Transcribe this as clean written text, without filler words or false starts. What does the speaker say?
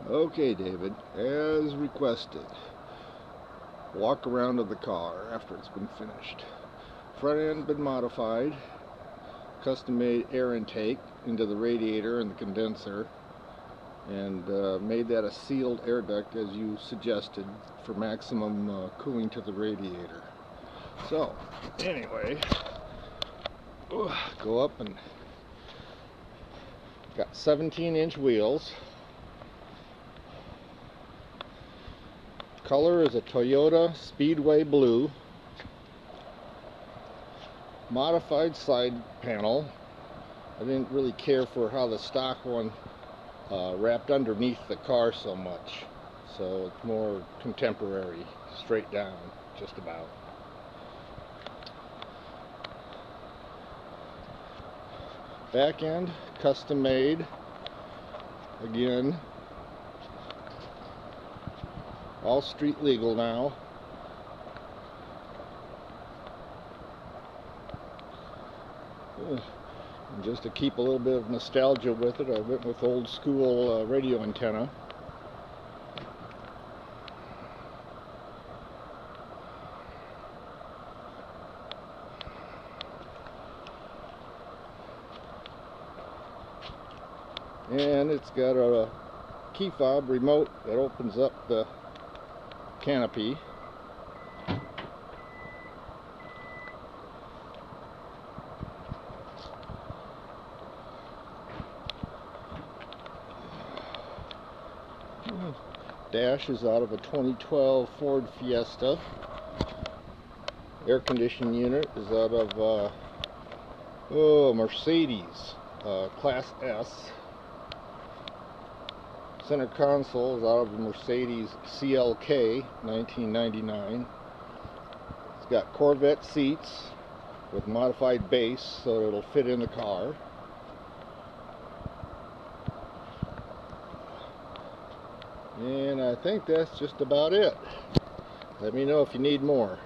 Okay, David, as requested, walk around of the car after it's been finished. Front end been modified, custom made air intake into the radiator and the condenser, and made that a sealed air duct as you suggested for maximum cooling to the radiator. So, anyway, go up and got 17-inch wheels. Color is a Toyota Speedway Blue. Modified side panel. I didn't really care for how the stock one wrapped underneath the car so much. So it's more contemporary, straight down, just about. Back end, custom made. Again, all street legal now. And just to keep a little bit of nostalgia with it, I went with old school radio antenna. And it's got a key fob remote that opens up the canopy. Dash is out of a 2012 Ford Fiesta. Air conditioning unit is out of Mercedes Class S. Center console is out of a Mercedes CLK 1999. It's got Corvette seats with modified base so it'll fit in the car. And I think that's just about it. Let me know if you need more.